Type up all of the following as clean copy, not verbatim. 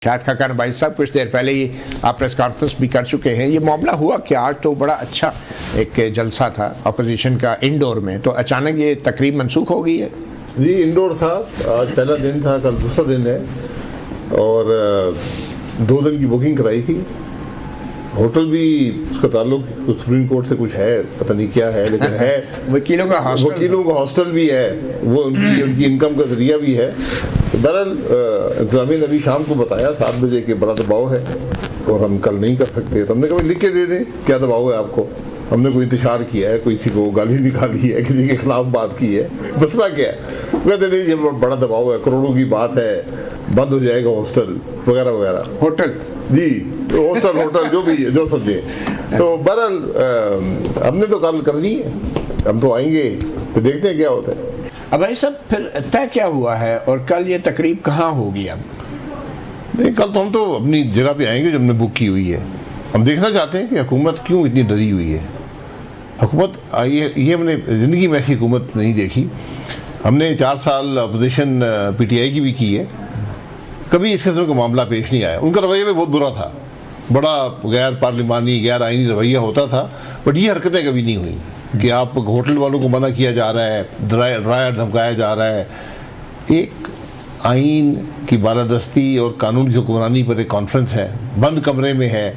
شاہد خاقان بھائی صاحب کچھ دیر پہلے ہی آپ پریس کانفرنس بھی کر چکے ہیں. یہ معاملہ ہوا کہ آج تو بڑا اچھا ایک جلسہ تھا اپوزیشن کا انڈور میں، تو اچانک یہ تقریب منسوخ ہو گئی ہے. جی انڈور تھا، آج پہلا دن تھا، کل دوسرا دن ہے، اور 2 دن کی بکنگ کرائی تھی. ہوٹل بھی اس کا تعلق سپریم کورٹ سے کچھ ہے، پتہ نہیں کیا ہے، لیکن ہے. وکیلوں کا ہاسٹل بھی ہے، وہ ان کی انکم کا ذریعہ بھی ہے. بہرحال انتظامیہ نے ابھی شام کو بتایا 7 بجے کہ بڑا دباؤ ہے اور ہم کل نہیں کر سکتے. تو ہم نے کہا لکھ کے دے دیں کیا دباؤ ہے آپ کو. ہم نے کوئی انتشار کیا ہے، کسی کو گالی نکالی ہے، کسی کے خلاف بات کی ہے، مسئلہ کیا ہے؟ کہتے نہیں یہ بڑا دباؤ ہے، کروڑوں کی بات ہے، بند ہو جائے گا ہاسٹل وغیرہ وغیرہ. ہوٹل جی ہوٹل جو بھی ہے، جو سمجھے. تو بہرحال ہم نے تو کل کرنی ہے، ہم تو آئیں گے، پھر دیکھتے ہیں کیا ہوتا ہے. اب بھائی صاحب پھر طے کیا ہوا ہے اور کل یہ تقریب کہاں ہوگی؟ اب نہیں، کل تو ہم تو اپنی جگہ پہ آئیں گے جو ہم نے بک کی ہوئی ہے. ہم دیکھنا چاہتے ہیں کہ حکومت کیوں اتنی ڈری ہوئی ہے. حکومت یہ ہم نے زندگی میں ایسی حکومت نہیں دیکھی. ہم نے 4 سال اپوزیشن پی ٹی آئی کی بھی کی ہے، کبھی اس قسم کا معاملہ پیش نہیں آیا. ان کا رویہ بھی بہت برا تھا، بڑا غیر پارلیمانی غیر آئینی رویہ ہوتا تھا، بٹ یہ حرکتیں کبھی نہیں ہوئیں کہ آپ ہوٹل والوں کو منع کیا جا رہا ہے، ڈرائر دھمکایا جا رہا ہے. ایک آئین کی بالادستی اور قانون کی حکمرانی پر ایک کانفرنس ہے، بند کمرے میں ہے،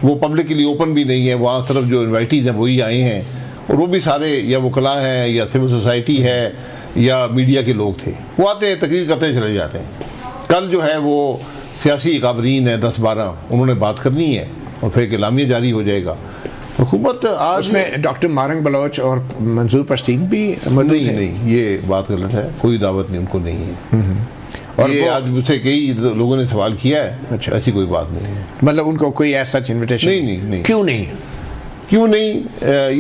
وہ پبلک کے لیے اوپن بھی نہیں ہے. وہاں صرف جو انوائٹیز ہیں وہی آئے ہیں، اور وہ بھی سارے یا وکلاء ہیں یا سول سوسائٹی ہے یا میڈیا کے لوگ تھے. وہ آتے ہیں، تقریر کرتے ہیں، چلے جاتے ہیں. کل جو ہے وہ سیاسی اکابرین ہیں 10-12، انہوں نے بات کرنی ہے اور پھر ایک اعلامیہ جاری ہو جائے گا. حکومت آج اس میں ڈاکٹر مارنگ بلوچ اور منظور پشتین بھی نہیں، یہ بات غلط ہے، کوئی دعوت نہیں ان کو نہیں ہے. اور یہ آج مجھ سے کئی لوگوں نے سوال کیا ہے، ایسی کوئی بات نہیں ہے. مطلب ان کو کوئی ایسا انویٹیشن نہیں. کیوں نہیں؟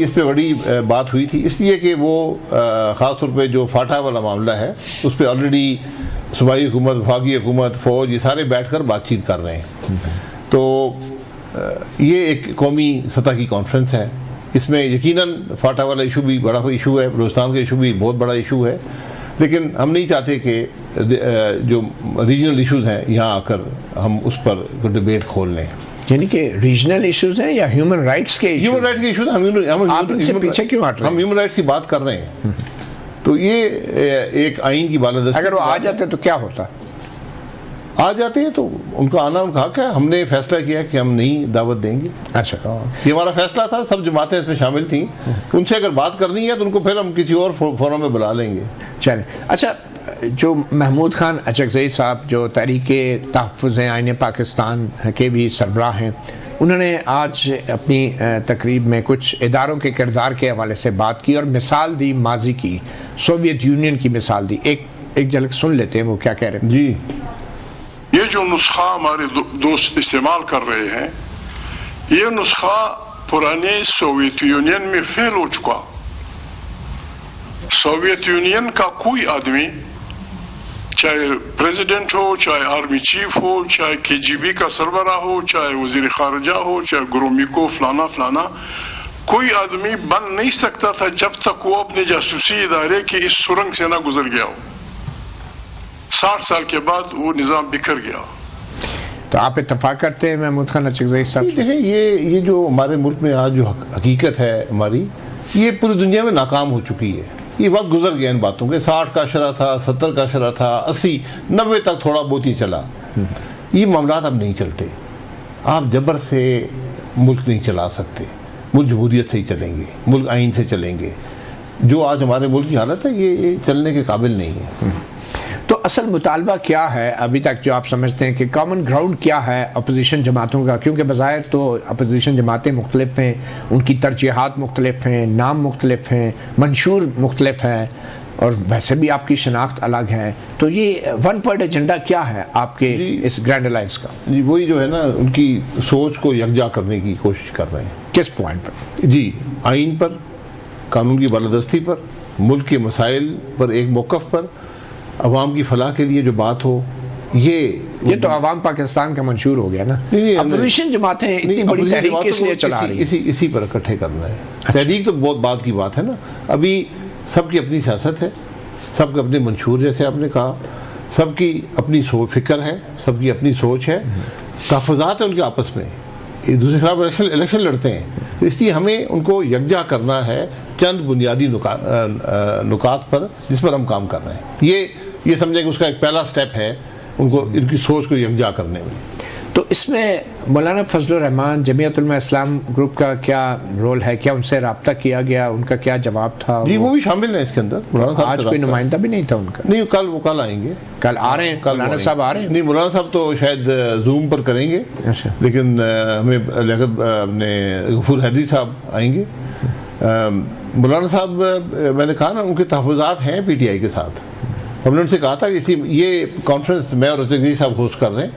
اس پہ بڑی بات ہوئی تھی، اس لیے کہ وہ خاص طور پہ جو فاٹا والا معاملہ ہے اس پہ آلریڈی صوبائی حکومت، وفاقی حکومت، فوج، یہ سارے بیٹھ کر بات چیت کر رہے ہیں. تو یہ ایک قومی سطح کی کانفرنس ہے. اس میں یقیناً فاٹا والا ایشو بھی بڑا ایشو ہے، بلوچستان کا ایشو بھی بہت بڑا ایشو ہے، لیکن ہم نہیں چاہتے کہ جو ریجنل ایشوز ہیں یہاں آ کر ہم اس پر ڈبیٹ کھول لیں. یعنی کہ ریجنل ایشوز ہیں یا ہیومن رائٹس کے ایشوز؟ ہیومن رائٹس کے ایشوز. آپ ان سے پیچھے کیوں ہٹ رہے ہیں؟ ہم ہیومن رائٹس کی بات کر رہے ہیں. تو یہ ایک آئین کی بالادستی. اگر وہ آ جاتے تو کیا ہوتا؟ آ جاتے ہیں تو ان کا آنا ان کا حق ہے. ہم نے فیصلہ کیا کہ ہم نہیں دعوت دیں گے. اچھا، یہ ہمارا فیصلہ تھا، سب جماعتیں اس میں شامل تھیں. ان سے اگر بات کرنی ہے تو ان کو پھر ہم کسی اور فورم میں بلا لیں گے. چلیں. اچھا، جو محمود خان اچکزئی صاحب جو تحریک تحفظ آئین پاکستان کے بھی سربراہ ہیں، انہوں نے آج اپنی تقریب میں کچھ اداروں کے کردار کے حوالے سے بات کی اور مثال دی، ماضی کی سوویت یونین کی مثال دی. ایک جھلک سن لیتے ہیں وہ کیا کہہ رہے ہیں. جی، یہ جو نسخہ ہمارے دوست استعمال کر رہے ہیں، یہ نسخہ پرانے سوویت یونین میں فیل ہو چکا. سوویت یونین کا کوئی آدمی، چاہے پریزیڈنٹ ہو، چاہے آرمی چیف ہو، چاہے KGB کا سربراہ ہو، چاہے وزیر خارجہ ہو، چاہے گرومیکو فلانا، کوئی آدمی بن نہیں سکتا تھا جب تک وہ اپنے جاسوسی ادارے کی اس سرنگ سے نہ گزر گیا ہو. 60 سال کے بعد وہ نظام بکھر گیا. تو آپ اتفاق کرتے ہیں محمود خان اچکزئی صاحب؟ دیکھیں یہ جو ہمارے ملک میں آج جو حقیقت ہے ہماری، یہ پوری دنیا میں ناکام ہو چکی ہے. یہ وقت گزر گیا ان باتوں کے. 60 کا شرح تھا، 70 کا شرح تھا، 80 90 تک تھوڑا بہت ہی چلا. یہ معاملات اب نہیں چلتے. آپ جبر سے ملک نہیں چلا سکتے. ملک جمہوریت سے ہی چلیں گے، ملک آئین سے چلیں گے. جو آج ہمارے ملک کی حالت ہے یہ چلنے کے قابل نہیں ہے. تو اصل مطالبہ کیا ہے ابھی تک جو آپ سمجھتے ہیں کہ کامن گراؤنڈ کیا ہے اپوزیشن جماعتوں کا؟ کیونکہ بظاہر تو اپوزیشن جماعتیں مختلف ہیں، ان کی ترجیحات مختلف ہیں، نام مختلف ہیں، منشور مختلف ہیں، اور ویسے بھی آپ کی شناخت الگ ہے. تو یہ ون پوائنٹ ایجنڈا کیا ہے آپ کے اس گرینڈ الائنس کا؟ جی وہی جو ہے نا، ان کی سوچ کو یکجا کرنے کی کوشش کر رہے ہیں. کس پوائنٹ پر؟ جی آئین پر، قانون کی بالادستی پر، ملک کے مسائل پر ایک موقف پر، عوام کی فلاح کے لیے جو بات ہو. یہ تو عوام پاکستان کا منشور ہو گیا نا. اپوزیشن جماعتیں اتنی بڑی تحریک کس لیے چلا رہی ہیں؟ اسی پر اکٹھے کرنا ہے. تحریک تو بہت بات کی بات ہے نا. ابھی سب کی اپنی سیاست ہے، سب کے اپنے منشور، جیسے آپ نے کہا. سب کی اپنی فکر ہے، سب کی اپنی سوچ ہے، تحفظات ہیں ان کے آپس میں، ایک دوسرے کے خلاف الیکشن لڑتے ہیں، تو اس لیے ہمیں ان کو یکجا کرنا ہے چند بنیادی نکات پر جس پر ہم کام کر رہے ہیں. یہ سمجھیں کہ اس کا ایک پہلا سٹیپ ہے ان کو ان کی سوچ کو یکجا کرنے میں. تو اس میں مولانا فضل الرحمان جمعیت علماء اسلام گروپ کا کیا رول ہے؟ کیا ان سے رابطہ کیا گیا؟ ان کا کیا جواب تھا؟ جی وہ بھی شامل ہیں اس کے اندر. مولانا صاحب آج کوئی نمائندہ بھی نہیں تھا ان کا؟ نہیں، وہ کل آئیں گے. کل آ رہے ہیں؟ مولانا صاحب آ رہے ہیں؟ نہیں، مولانا صاحب تو شاید زوم پر کریں گے، لیکن ہمیں لیاقت اپنے غفور حیدری صاحب آئیں گے. مولانا صاحب میں نے کہا نا ان کے تحفظات ہیں پی ٹی آئی کے ساتھ. ہم نے ان سے کہا تھا کہ یہ کانفرنس میں اور رچگی صاحب ہوسٹ کر رہے ہیں،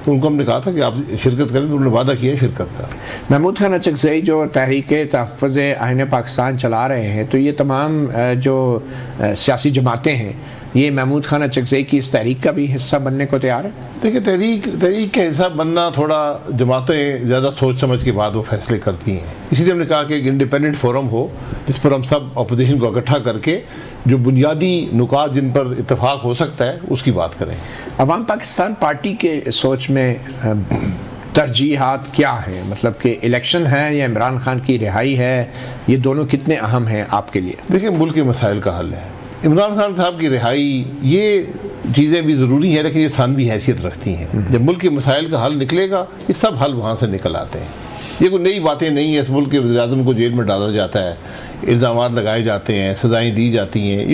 تو ان کو ہم نے کہا تھا کہ آپ شرکت کریں، تو انہوں نے وعدہ کیا شرکت کا. محمود خان اچکزئی جو تحریک تحفظ آئین پاکستان چلا رہے ہیں، تو یہ تمام جو سیاسی جماعتیں ہیں یہ محمود خان اچکزئی کی اس تحریک کا بھی حصہ بننے کو تیار ہے؟ دیکھیں، تحریک کا حصہ بننا تھوڑا جماعتیں زیادہ سوچ سمجھ کے بعد وہ فیصلے کرتی ہیں. اسی لیے ہم نے کہا کہ ایک انڈیپینڈنٹ فورم ہو جس پر ہم سب اپوزیشن کو اکٹھا کر کے جو بنیادی نکات جن پر اتفاق ہو سکتا ہے اس کی بات کریں. عوام پاکستان پارٹی کے سوچ میں ترجیحات کیا ہیں؟ مطلب کہ الیکشن ہے یا عمران خان کی رہائی ہے؟ یہ دونوں کتنے اہم ہیں آپ کے لیے؟ دیکھیں، ملک کے مسائل کا حل ہے. عمران خان صاحب کی رہائی، یہ چیزیں بھی ضروری ہیں لیکن یہ ثانوی حیثیت رکھتی ہیں. جب ملک کے مسائل کا حل نکلے گا یہ سب حل وہاں سے نکل آتے ہیں. یہ کوئی نئی باتیں نہیں ہیں. اس ملک کے وزیر اعظم کو جیل میں ڈالا جاتا ہے، الزامات لگائے جاتے ہیں، سزائیں دی جاتی ہیں،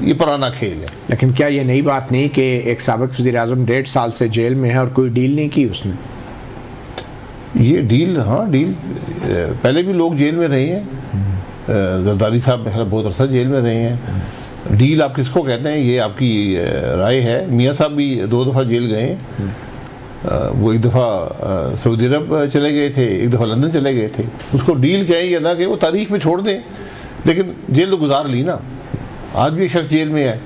یہ پرانا کھیل ہے. لیکن کیا یہ نئی بات نہیں کہ ایک سابق وزیر اعظم 1.5 سال سے جیل میں ہے اور کوئی ڈیل نہیں کی اس نے؟ یہ ڈیل، ہاں ڈیل، پہلے بھی لوگ جیل میں رہے ہیں. زرداری صاحب بہت عرصہ جیل میں رہے ہیں. ڈیل آپ کس کو کہتے ہیں یہ آپ کی رائے ہے. میاں صاحب بھی 2 دفعہ جیل گئے ہیں. وہ ایک دفعہ سعودی عرب چلے گئے تھے، ایک دفعہ لندن چلے گئے تھے. اس کو ڈیل کہیں یا نہ کہ وہ تاریخ میں چھوڑ دیں، لیکن جیل تو گزار لی نا. آج بھی ایک شخص جیل میں ہے،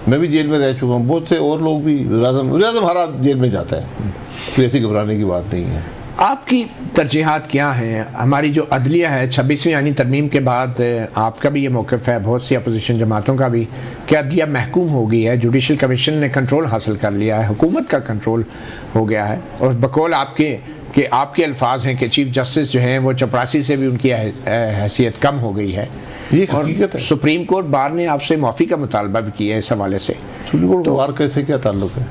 میں بھی جیل میں رہ چکا ہوں، بہت سے اور لوگ بھی. وزیر اعظم ہر آدمی جیل میں جاتا ہے، کوئی ایسی گھبرانے کی بات نہیں ہے. آپ کی ترجیحات کیا ہیں؟ ہماری جو عدلیہ ہے 26ویں یعنی ترمیم کے بعد آپ کا بھی یہ موقف ہے، بہت سی اپوزیشن جماعتوں کا بھی، کہ عدلیہ محکوم ہو گئی ہے، جوڈیشل کمیشن نے کنٹرول حاصل کر لیا ہے، حکومت کا کنٹرول ہو گیا ہے. اور بقول آپ کے کہ آپ کے الفاظ ہیں کہ چیف جسٹس جو ہیں وہ چپراسی سے بھی ان کی حیثیت کم ہو گئی ہے. یہ حقیقت ہے. سپریم کورٹ بار نے آپ سے معافی کا مطالبہ بھی کیا ہے اس حوالے سے. سپریم کورٹ کو بار کیسے کیا تعلق ہے؟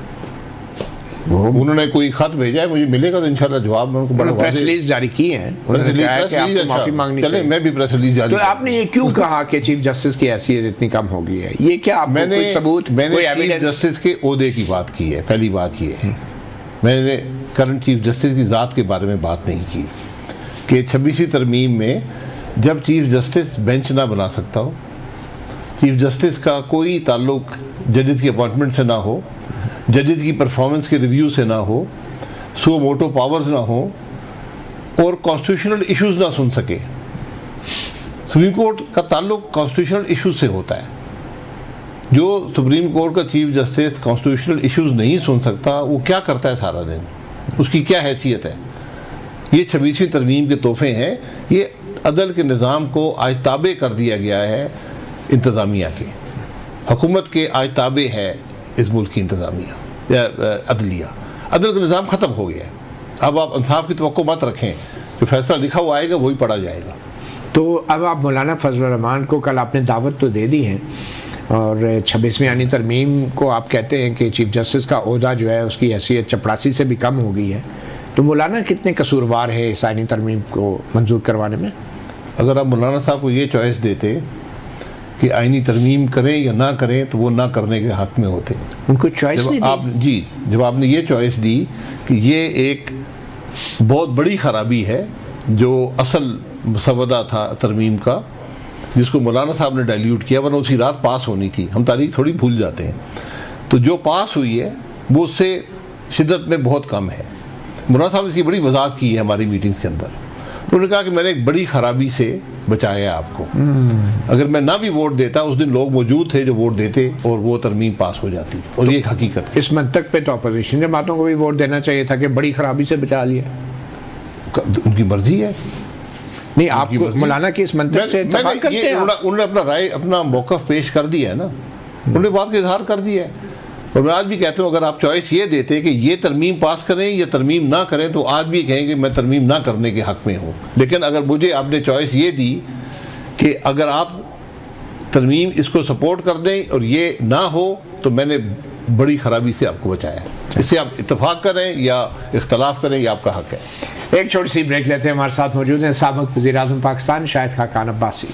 انہوں نے کوئی خط بھیجا ہے، مجھے ملے گا تو انشاءاللہ جواب میں ان کو بڑا پریس ریلیز جاری کی ہے. معافی مانگنی چلے، میں بھی پریس ریلیز جاری. تو آپ نے یہ کیوں کہا کہ چیف جسٹس کی حیثیت اتنی کم ہو گئی ہے؟ یہ کیا میں نے چیف جسٹس کے عہدے کی بات کی ہے. پہلی بات یہ ہے، میں نے کرنٹ چیف جسٹس کی ذات کے بارے میں بات نہیں کی کہ 26ویں ترمیم میں جب چیف جسٹس بینچ نہ بنا سکتا ہو، چیف جسٹس کا کوئی تعلق ججز کی اپوائنٹمنٹ سے نہ ہو، ججز کی پرفارمنس کے ریویو سے نہ ہو، سو موٹو پاورز نہ ہو، اور کانسٹیٹیوشنل ایشوز نہ سن سکے. سپریم کورٹ کا تعلق کانسٹیٹیوشنل ایشوز سے ہوتا ہے. جو سپریم کورٹ کا چیف جسٹس کانسٹیٹیوشنل ایشوز نہیں سن سکتا، وہ کیا کرتا ہے سارا دن؟ اس کی کیا حیثیت ہے؟ یہ 26ویں ترمیم کے تحفے ہیں. یہ عدل کے نظام کو آج تابع کر دیا گیا ہے انتظامیہ کے. حکومت کے آج تابع ہے اس ملک کی انتظامیہ یا عدلیہ. عدل کا نظام ختم ہو گیا ہے. اب آپ انصاف کی توقع مت رکھیں، جو فیصلہ لکھا ہوا آئے گا وہی پڑھا جائے گا. تو اب آپ مولانا فضل الرحمان کو کل آپ نے دعوت تو دے دی ہے، اور 26ویں یعنی ترمیم کو آپ کہتے ہیں کہ چیف جسٹس کا عہدہ جو ہے اس کی حیثیت چپراسی سے بھی کم ہو گئی ہے. تو مولانا کتنے قصوروار ہے اس آئینی ترمیم کو منظور کروانے میں؟ اگر آپ مولانا صاحب کو یہ چوائس دیتے کہ آئینی ترمیم کریں یا نہ کریں تو وہ نہ کرنے کے حق میں ہوتے. ان کو چوائس نہیں دی؟ جی، جب آپ نے یہ چوائس دی کہ یہ ایک بہت بڑی خرابی ہے جو اصل مسودہ تھا ترمیم کا، جس کو مولانا صاحب نے ڈائلیوٹ کیا، ورنہ اسی رات پاس ہونی تھی. ہم تاریخ تھوڑی بھول جاتے ہیں. تو جو پاس ہوئی ہے وہ اس سے شدت میں بہت کم ہے. مولانا صاحب نے اس کی بڑی وضاحت کی ہے ہماری میٹنگز کے اندر. انہوں نے کہا کہ میں نے ایک بڑی خرابی سے بچایا آپ کو. اگر میں نہ بھی ووٹ دیتا، اس دن لوگ موجود تھے جو ووٹ دیتے اور وہ ترمیم پاس ہو جاتی. اور یہ ایک حقیقت ہے. اس منطق پہ تو اپوزیشن جماعتوں کو بھی ووٹ دینا چاہیے تھا کہ بڑی خرابی سے بچا لیا. ان کی مرضی ہے. نہیں، آپ مولانا کی اس منطق سے اتفاق کرتے ہیں؟ انہوں نے اپنا رائے، اپنا موقف پیش کر دیا ہے نا. انہوں نے بات کا اظہار کر دیا ہے. اور میں آج بھی کہتا ہوں اگر آپ چوائس یہ دیتے کہ یہ ترمیم پاس کریں یا ترمیم نہ کریں تو آج بھی کہیں کہ میں ترمیم نہ کرنے کے حق میں ہوں. لیکن اگر مجھے آپ نے چوائس یہ دی کہ اگر آپ ترمیم اس کو سپورٹ کر دیں اور یہ نہ ہو تو میں نے بڑی خرابی سے آپ کو بچایا. اس سے آپ اتفاق کریں یا اختلاف کریں یہ آپ کا حق ہے. ایک چھوٹی سی بریک لیتے ہیں. ہمارے ساتھ موجود ہیں سابق وزیر اعظم پاکستان شاہد خاقان عباسی.